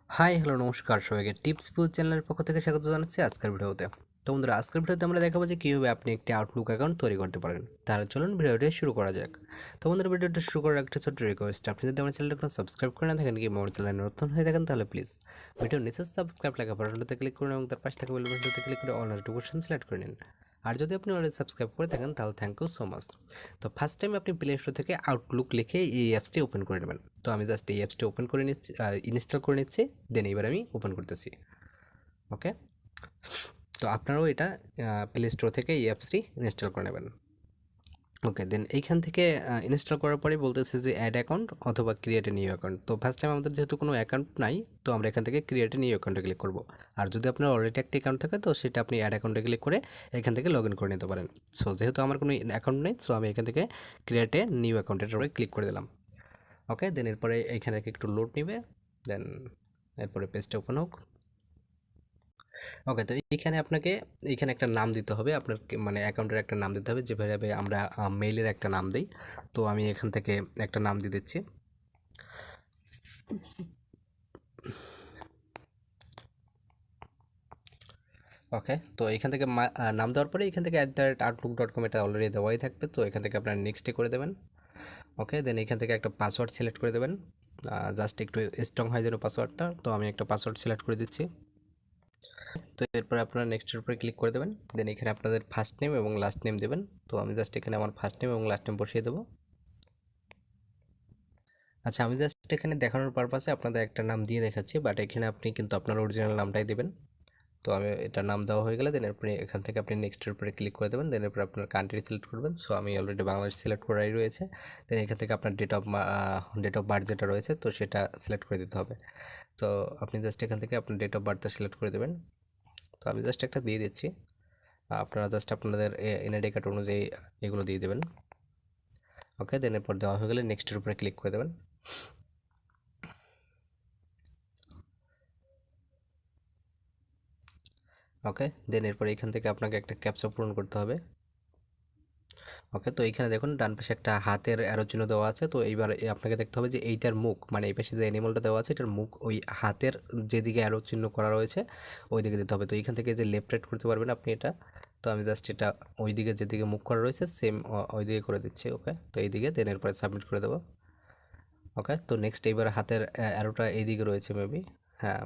Hi hello নমস্কার সবাইকে tips view চ্যানেলের পক্ষ থেকে স্বাগত জানাচ্ছি আজকের ভিডিওতে। তো বন্ধুরা, আজকের ভিডিওতে আমরা দেখাবো যে কীভাবে আপনি একটি আউটলুক অ্যাকাউন্ট তৈরি করতে পারেন। তাহলে চলুন ভিডিওটি শুরু করা যাক। তো বন্ধুরা, ভিডিওটা শুরু করার একটা ছোট্ট রিকোয়েস্ট, আপনি যদি আমার চ্যানেলটা কোনো সাবস্ক্রাইব করে না থাকেন কি আমার চ্যানেলে নতুন হয়ে থাকেন তাহলে প্লিজ ভিডিওর নিচে সাবস্ক্রাইব লেখা বাটনটাতে ক্লিক করুন এবং তার পাশে থাকা বেল বাটনটাতে ক্লিক করে অল নোটিফিকেশন সিলেক্ট করে নিন। আর যদি আপনি অলরেডি সাবস্ক্রাইব করে থাকেন তাহলে থ্যাংক ইউ সো মাচ। তো ফার্স্ট টাইম আপনি প্লে স্টোর থেকে আউটলুক লিখে এই অ্যাপসটি ওপেন করে নেবেন। তো আমি জাস্ট এই অ্যাপসটি ওপেন করে নিচ্ছি, ইনস্টল করে নিচ্ছি, দেন এবার আমি ওপেন করতেছি। ওকে, তো আপনারাও এটা প্লে স্টোর থেকে এই অ্যাপসটি ইনস্টল করে নেবেন। ওকে, দেন এইখান থেকে ইনস্টল করার পরে বলতেছে যে অ্যাড অ্যাকাউন্ট অথবা ক্রিয়েট এ নিউ অ্যাকাউন্ট। তো ফার্স্ট টাইম আমাদের যেহেতু কোনো অ্যাকাউন্ট নাই, তো আমরা এখান থেকে ক্রিয়েট এ নিউ অ্যাকাউন্টে ক্লিক করব। আর যদি আপনার অলরেডি একটা অ্যাকাউন্ট থাকে তো সেটা আপনি অ্যাড অ্যাকাউন্টে ক্লিক করে এখান থেকে লগ ইন করে নিতে পারেন। সো যেহেতু আমার কোনো অ্যাকাউন্ট নেই, সো আমি এখান থেকে ক্রিয়েট এ নিউ অ্যাকাউন্টের উপরে ক্লিক করে দিলাম। ওকে, দেন এরপরে এইখানে একটু লোড নেবে, দেন এরপরে পেজটা ওপেন হোক। ওকে, তো এইখানে আপনাকে এইখানে একটা নাম দিতে হবে, আপনার মানে অ্যাকাউন্টের একটা নাম দিতে হবে, যেভাবে আমরা মেইলের একটা নাম দিই। তো আমি এখান থেকে একটা নাম দিয়ে দিচ্ছি। ওকে, তো এখান থেকে নাম দেওয়ার পরে এখান থেকে @outlook.com এটা অলরেডি দেওয়াই থাকবে, তো এখান থেকে আপনার নেক্সটে করে দেবেন। ওকে, দেন এখান থেকে একটা পাসওয়ার্ড সিলেক্ট করে দেবেন, জাস্ট একটু স্ট্রং হয় যেন পাসওয়ার্ডটা। তো আমি একটা পাসওয়ার্ড সিলেক্ট করে দিচ্ছি। তো এরপরে আপনারা নেক্সটের উপরে ক্লিক করে দেবেন, দেন এখানে আপনাদের ফার্স্ট নেম এবং লাস্ট নেম দেবেন। তো আমি জাস্ট এখানে আমার ফার্স্ট নেম এবং লাস্ট নেম বসিয়ে দেবো। আচ্ছা, আমি জাস্ট এখানে দেখানোর পারপাসে আপনাদের একটা নাম দিয়ে দেখাচ্ছি, বাট এখানে আপনি কিন্তু আপনার অরিজিনাল নামটাই দেবেন। তো আমি এটা নাম দেওয়া হয়ে গেলে দেন এরপরে এখান থেকে আপনি নেক্সটের উপরে ক্লিক করে দেবেন, দেন এরপরে আপনার কান্ট্রি সিলেক্ট করবেন। সো আমি অলরেডি বাংলাদেশ সিলেক্ট করাই রয়েছে। দেন এখান থেকে আপনার ডেট অফ বার্থ যেটা রয়েছে তো সেটা সিলেক্ট করে দিতে হবে। তো আপনি জাস্ট এখান থেকে আপনার ডেট অফ বার্থটা সিলেক্ট করে দেবেন। তো আমি জাস্ট একটা দিয়ে দিচ্ছি, আপনারা জাস্ট আপনাদের এনআইডি কার্ড অনুযায়ী এগুলো দিয়ে দেবেন। ওকে, দেন এরপর দেওয়া হয়ে গেলে নেক্সটের উপরে ক্লিক করে দেবেন। ওকে, দেন এরপর এখান থেকে আপনাকে একটা ক্যাপচা পূরণ করতে হবে। ওকে, তো এইখানে দেখুন ডান পাশে একটা হাতের অ্যারো চিহ্ন দেওয়া আছে। তো এইবার আপনাকে দেখতে হবে যে এইটার মুখ, মানে এই পাশে যে অ্যানিমালটা দেওয়া আছে এটার মুখ ওই হাতের যেদিকে অ্যারো চিহ্ন করা রয়েছে ওই দিকে দিতে হবে। তো এইখান থেকে যে লেফট রাইট করতে পারবেন আপনি এটা। তো আমি জাস্ট এটা ওই দিকে যেদিকে মুখ করা রয়েছে সেম ওই দিকে করে দিচ্ছি। ওকে, তো এই দিকে দেন এরপরে সাবমিট করে দেবো। ওকে, তো নেক্সট এইবার হাতের অ্যারোটা এইদিকে রয়েছে মেবি, হ্যাঁ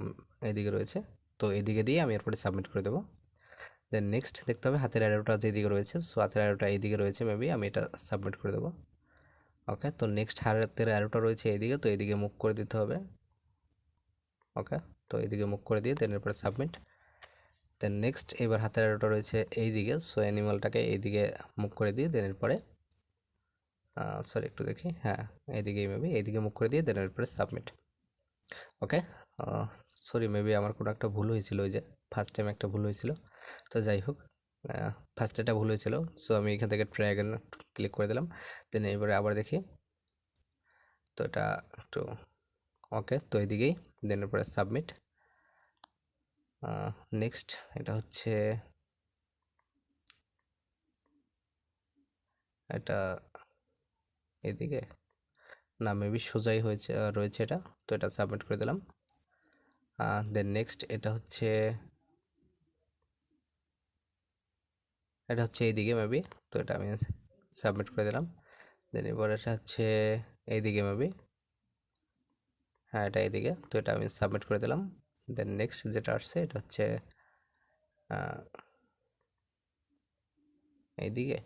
এইদিকে রয়েছে। তো এইদিকে দিয়ে আমি এরপরে সাবমিট করে দেবো। দেন নেক্সট দেখতে হবে হাতের অ্যারোটা যেদিকে রয়েছে, সো হাতের অ্যারোটা এইদিকে রয়েছে মেবি, আমি এটা সাবমিট করে দেবো। ওকে, তো নেক্সট হাতের অ্যারোটা রয়েছে এইদিকে, তো এইদিকে মুভ করে দিতে হবে। ওকে, তো এইদিকে মুভ করে দিয়ে দেন এরপরে সাবমিট। দেন নেক্সট এবার হাতের অ্যারোটা রয়েছে এইদিকে, সো অ্যানিমালটাকে এইদিকে মুভ করে দিয়ে দেন এরপরে সরি একটু দেখি, হ্যাঁ এইদিকেই মেবি, এইদিকে মুভ করে দিয়ে দেন এরপরে সাবমিট। ওকে, সরি মেবি আমার কোনো একটা ভুল হয়েছিল, ওই যে ফার্স্ট টাইম একটা ভুল হয়েছিল। তো যাই হোক, ফার্স্ট এটা ভুল হয়েছিল, সো আমি এখান থেকে ট্রাই অ্যাগেন ক্লিক করে দিলাম। দেন এবারে আবার দেখি, তো এটা একটু ওকে, তো এইদিকেই দেন এরপরে সাবমিট। নেক্সট এটা হচ্ছে এটা এইদিকে না, মেবি সোজাই হয়েছে রয়েছে এটা, তো এটা সাবমিট করে দিলাম। দেন নেক্সট এটা হচ্ছে এইদিকে মেবি, তো এটা আমি সাবমিট করে দিলাম। দেন এবার এটা হচ্ছে এইদিকে মেবি, হ্যাঁ এটা এইদিকে, তো এটা আমি সাবমিট করে দিলাম। দেন নেক্সট যেটা আসছে এটা হচ্ছে এইদিকে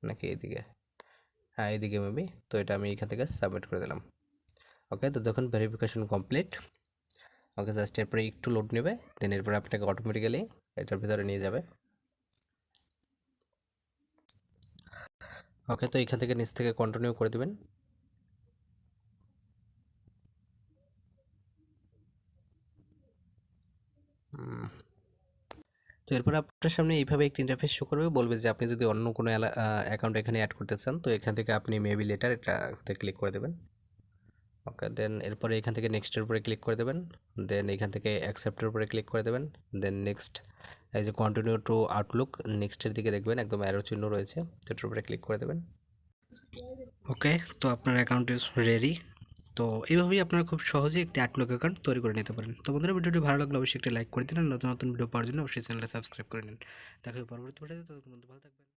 নাকি এইদিকে, হ্যাঁ এইদিকে মেবি, তো এটা আমি এখান থেকে সাবমিট করে দিলাম। ওকে, তো দেখুন ভেরিফিকেশন কমপ্লিট। ওকে, জাস্ট এরপরে একটু লোড নেবে, দেন এরপরে আপনাকে অটোমেটিক্যালি এটার ভিতরে নিয়ে যাবে। ওকে, তো এখান থেকে নিচ থেকে কন্টিনিউ করে দেবেন। তো এরপর আপনার সামনে এইভাবে একটি ইন্টারফেস শো করবে, বলবে যে আপনি যদি অন্য কোনো অ্যাকাউন্ট এখানে অ্যাড করতে চান, তো এখান থেকে আপনি মেবি লেটার এটাতে ক্লিক করে দেবেন। ওকে, দেন এরপরে এখান থেকে নেক্সটের উপরে ক্লিক করে দেবেন, দেন এখান থেকে অ্যাকসেপ্টের উপরে ক্লিক করে দেবেন। দেন নেক্সট এই যে কন্টিনিউ টু আউটলুক, নেক্সটের দিকে দেখবেন একদম অ্যারো চিহ্ন রয়েছে, তো এটার উপরে ক্লিক করে দেবেন। ওকে, তো আপনার অ্যাকাউন্ট ইজ রেডি। তো তো এইভাবেই আপনারা খুব সহজেই একটি আউটলুক অ্যাকাউন্ট তৈরি করে নিতে পারেন। তো বন্ধুরা, ভিডিওটি ভালো লাগলে অবশ্যই একটি লাইক করে দিন আর নতুন নতুন ভিডিও পাওয়ার জন্য অবশ্যই চ্যানেলটা সাবস্ক্রাইব করে নিন। দেখা হবে পরবর্তী ভিডিওতে। ততক্ষণ পর্যন্ত ভালো থাকবেন।